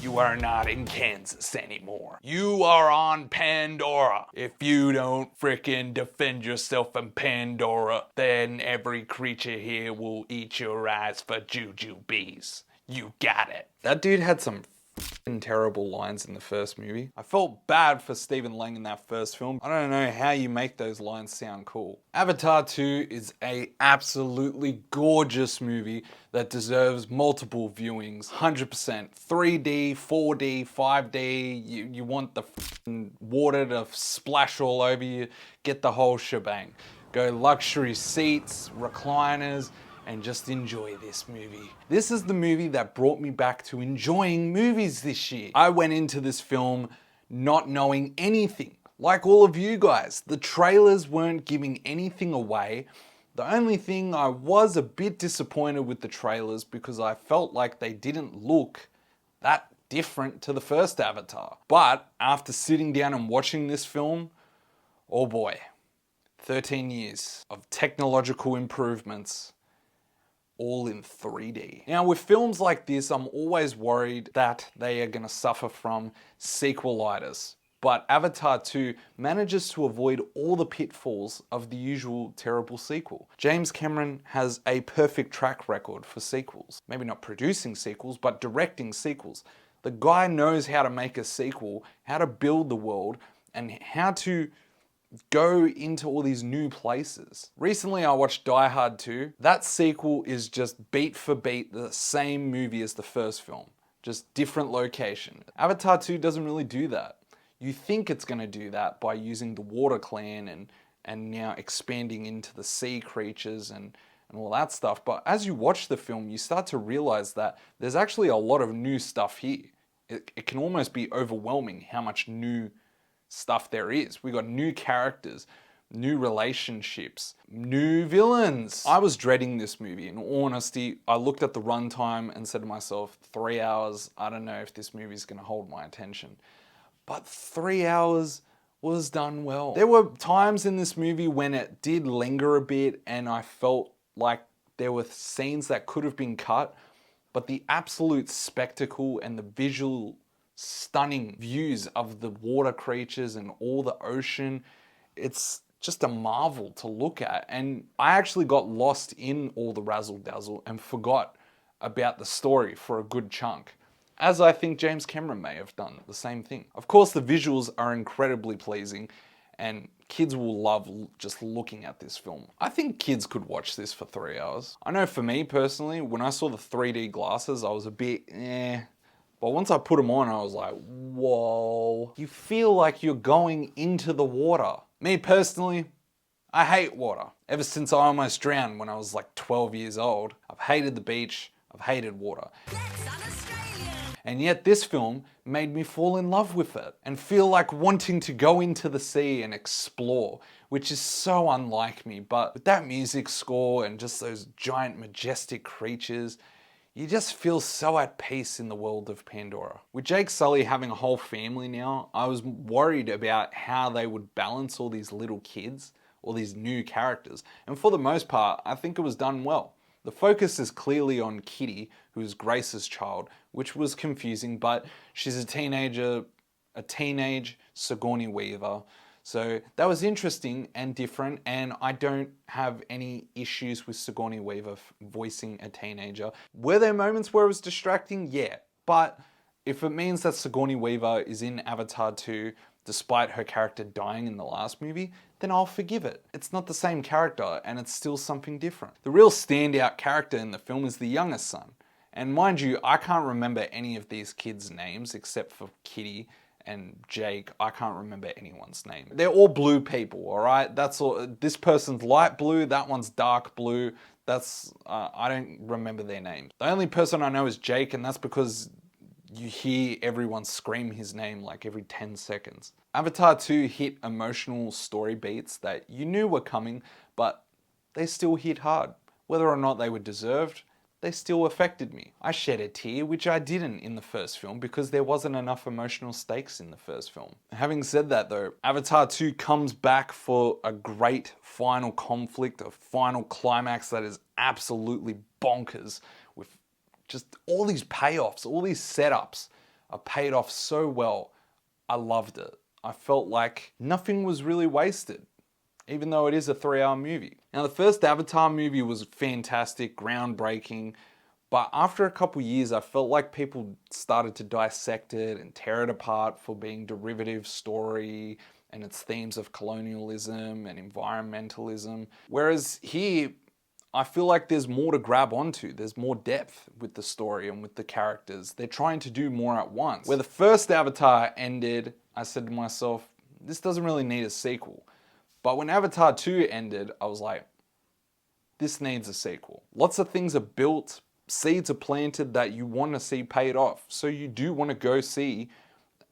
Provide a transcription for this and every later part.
You are not in Kansas anymore. You are on Pandora. If you don't frickin' defend yourself in Pandora, then every creature here will eat your eyes for jujubes. You got it. That dude had some terrible lines in the first movie. I felt bad for Stephen Lang in that first film. I don't know how you make those lines sound cool. Avatar 2 is a absolutely gorgeous movie that deserves multiple viewings. 100%. 3D, 4D, 5D, you want the water to splash all over you, get the whole shebang. Go luxury seats, recliners, and just enjoy this movie. This is the movie that brought me back to enjoying movies this year. I went into this film not knowing anything. Like all of you guys, the trailers weren't giving anything away. The only thing I was a bit disappointed with the trailers because I felt like they didn't look that different to the first Avatar. But after sitting down and watching this film, oh boy, 13 years of technological improvements, all in 3D. Now with films like this, I'm always worried that they are gonna suffer from sequelitis. But Avatar 2 manages to avoid all the pitfalls of the usual terrible sequel. James Cameron has a perfect track record for sequels. Maybe not producing sequels, but directing sequels. The guy knows how to make a sequel, how to build the world, and how to go into all these new places. Recently I watched Die Hard 2. That sequel is just beat for beat the same movie as the first film, just different location. Avatar 2 doesn't really do that. You think it's going to do that by using the water clan and now expanding into the sea creatures and all that stuff, but as you watch the film you start to realize that there's actually a lot of new stuff here. It can almost be overwhelming how much new stuff there is. We got new characters, new relationships, new villains. I was dreading this movie. In all honesty, I looked at the runtime and said to myself, 3 hours, I don't know if this movie's gonna hold my attention. But 3 hours was done well. There were times in this movie when it did linger a bit and I felt like there were scenes that could have been cut, but the absolute spectacle and the visual stunning views of the water creatures and all the ocean, it's just a marvel to look at. And I actually got lost in all the razzle dazzle and forgot about the story for a good chunk, as I think James Cameron may have done the same thing. Of course the visuals are incredibly pleasing and kids will love just looking at this film. I think kids could watch this for 3 hours. I know for me personally, when I saw the 3D glasses I was a bit but once I put them on, I was like, whoa. You feel like you're going into the water. Me personally, I hate water. Ever since I almost drowned when I was like 12 years old, I've hated the beach, I've hated water. And yet this film made me fall in love with it and feel like wanting to go into the sea and explore, which is so unlike me. But with that music score and just those giant majestic creatures, you just feel so at peace in the world of Pandora. With Jake Sully having a whole family now, I was worried about how they would balance all these little kids, all these new characters. And for the most part, I think it was done well. The focus is clearly on Kitty, who is Grace's child, which was confusing, but she's a teenage Sigourney Weaver. So that was interesting and different, and I don't have any issues with Sigourney Weaver voicing a teenager. Were there moments where it was distracting? Yeah, but if it means that Sigourney Weaver is in Avatar 2 despite her character dying in the last movie, then I'll forgive it. It's not the same character and it's still something different. The real standout character in the film is the youngest son. And mind you, I can't remember any of these kids' names except for Kitty and Jake. I can't remember anyone's name. They're all blue people, all right? That's all. This person's light blue, that one's dark blue. That's, I don't remember their names. The only person I know is Jake, and that's because you hear everyone scream his name like every 10 seconds. Avatar 2 hit emotional story beats that you knew were coming, but they still hit hard. Whether or not they were deserved, they still affected me. I shed a tear, which I didn't in the first film because there wasn't enough emotional stakes in the first film. Having said that though, Avatar 2 comes back for a great final conflict, a final climax that is absolutely bonkers with just all these payoffs, all these setups. I paid off so well. I loved it. I felt like nothing was really wasted, even though it is a 3-hour movie. Now, the first Avatar movie was fantastic, groundbreaking, but after a couple years, I felt like people started to dissect it and tear it apart for being derivative story and its themes of colonialism and environmentalism. Whereas here, I feel like there's more to grab onto. There's more depth with the story and with the characters. They're trying to do more at once. Where the first Avatar ended, I said to myself, this doesn't really need a sequel. But when Avatar 2 ended, I was like, this needs a sequel. Lots of things are built, seeds are planted that you want to see paid off. So you do want to go see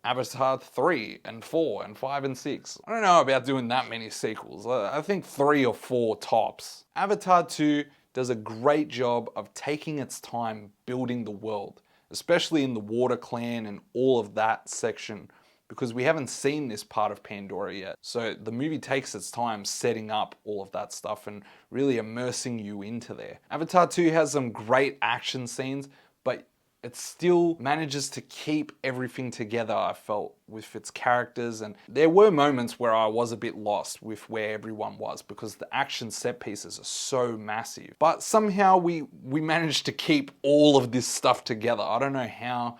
Avatar 3 and 4 and 5 and 6. I don't know about doing that many sequels. I think 3 or 4 tops. Avatar 2 does a great job of taking its time building the world, especially in the Water Clan and all of that section, because we haven't seen this part of Pandora yet. So the movie takes its time setting up all of that stuff and really immersing you into there. Avatar 2 has some great action scenes, but it still manages to keep everything together, I felt, with its characters. And there were moments where I was a bit lost with where everyone was because the action set pieces are so massive. But somehow we managed to keep all of this stuff together. I don't know how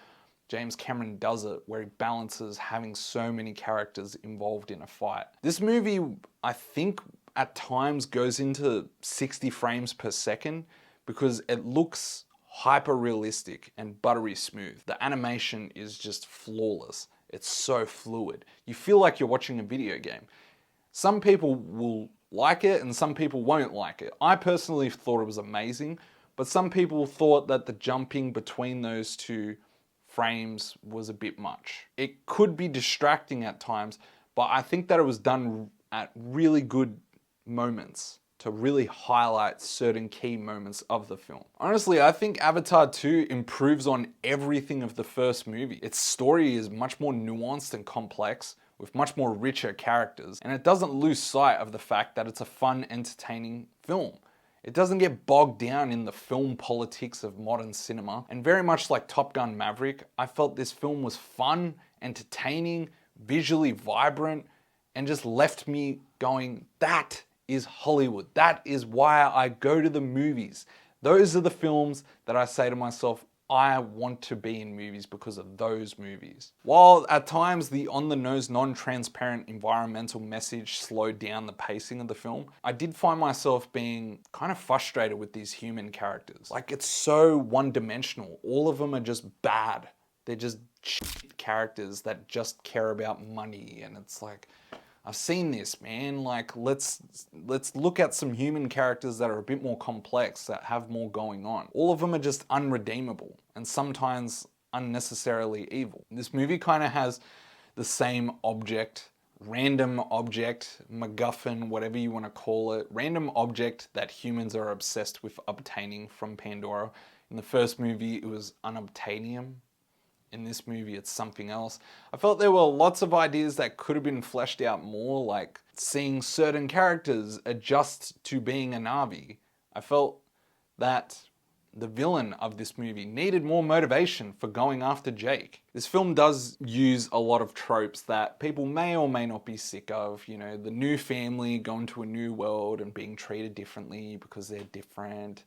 James Cameron does it, where he balances having so many characters involved in a fight. This movie, I think, at times goes into 60 frames per second because it looks hyper realistic and buttery smooth. The animation is just flawless. It's so fluid. You feel like you're watching a video game. Some people will like it and some people won't like it. I personally thought it was amazing, but some people thought that the jumping between those two frames was a bit much. It could be distracting at times, but I think that it was done at really good moments to really highlight certain key moments of the film. Honestly, I think Avatar 2 improves on everything of the first movie. Its story is much more nuanced and complex, with much more richer characters, and it doesn't lose sight of the fact that it's a fun, entertaining film. It doesn't get bogged down in the film politics of modern cinema, and very much like Top Gun Maverick, I felt this film was fun, entertaining, visually vibrant, and just left me going, that is Hollywood. That is why I go to the movies. Those are the films that I say to myself, I want to be in movies because of those movies. While at times the on-the-nose, non-transparent environmental message slowed down the pacing of the film, I did find myself being kind of frustrated with these human characters. Like, it's so one-dimensional. All of them are just bad. They're just shit characters that just care about money, and it's like, I've seen this, man. Like, let's look at some human characters that are a bit more complex, that have more going on. All of them are just unredeemable and sometimes unnecessarily evil. This movie kind of has the same object, random object, MacGuffin, whatever you want to call it, random object that humans are obsessed with obtaining from Pandora. In the first movie, it was unobtainium. In this movie, it's something else. I felt there were lots of ideas that could have been fleshed out more, like seeing certain characters adjust to being a Na'vi. I felt that the villain of this movie needed more motivation for going after Jake. This film does use a lot of tropes that people may or may not be sick of. You know, the new family going to a new world and being treated differently because they're different,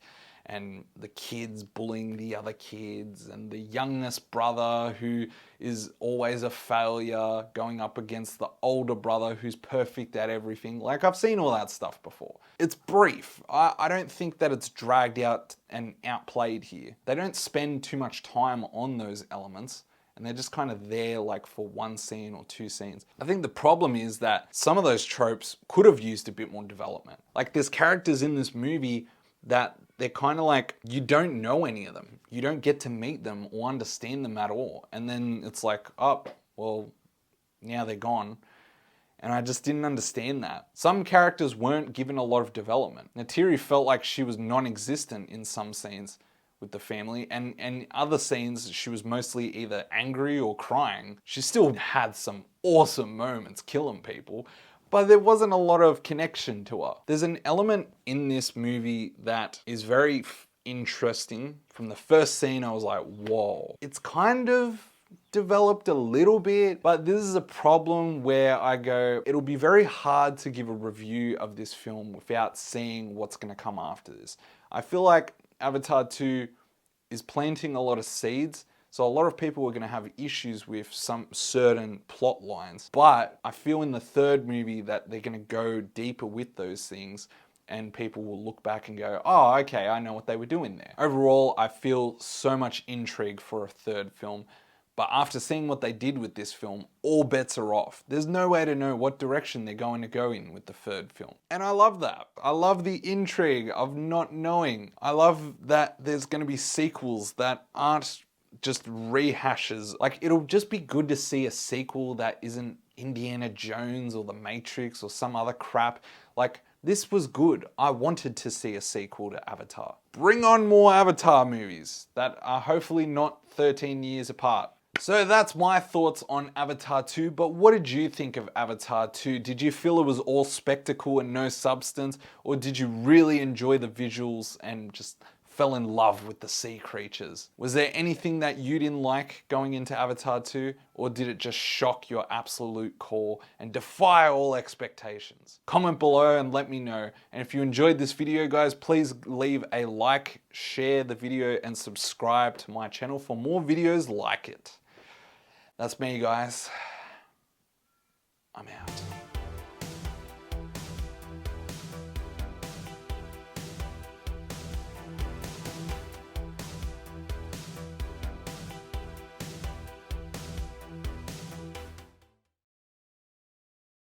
and the kids bullying the other kids, and the youngest brother who is always a failure going up against the older brother who's perfect at everything. Like, I've seen all that stuff before. It's brief. I don't think that it's dragged out and outplayed here. They don't spend too much time on those elements, and they're just kind of there like for one scene or two scenes. I think the problem is that some of those tropes could have used a bit more development. Like, there's characters in this movie that they're kind of like, you don't know any of them. You don't get to meet them or understand them at all. And then it's like, oh, well, now they're gone. And I just didn't understand that. Some characters weren't given a lot of development. Neytiri felt like she was non-existent in some scenes with the family, and in other scenes she was mostly either angry or crying. She still had some awesome moments killing people, but there wasn't a lot of connection to her. There's an element in this movie that is very interesting. From the first scene, I was like, whoa. It's kind of developed a little bit, but this is a problem where I go, it'll be very hard to give a review of this film without seeing what's going to come after this. I feel like Avatar 2 is planting a lot of seeds, so a lot of people are going to have issues with some certain plot lines, but I feel in the third movie that they're going to go deeper with those things, and people will look back and go, oh, okay, I know what they were doing there. Overall, I feel so much intrigue for a third film, but after seeing what they did with this film, all bets are off. There's no way to know what direction they're going to go in with the third film. And I love that. I love the intrigue of not knowing. I love that there's going to be sequels that aren't just rehashes. Like, it'll just be good to see a sequel that isn't Indiana Jones or The Matrix or some other crap. Like, this was good. I wanted to see a sequel to Avatar. Bring on more Avatar movies that are hopefully not 13 years apart. So that's my thoughts on Avatar 2, but what did you think of Avatar 2? Did you feel it was all spectacle and no substance, or did you really enjoy the visuals and just fell in love with the sea creatures? Was there anything that you didn't like going into Avatar 2, or did it just shock your absolute core and defy all expectations? Comment below and let me know. And if you enjoyed this video, guys, please leave a like, share the video, and subscribe to my channel for more videos like it. That's me, guys. I'm out.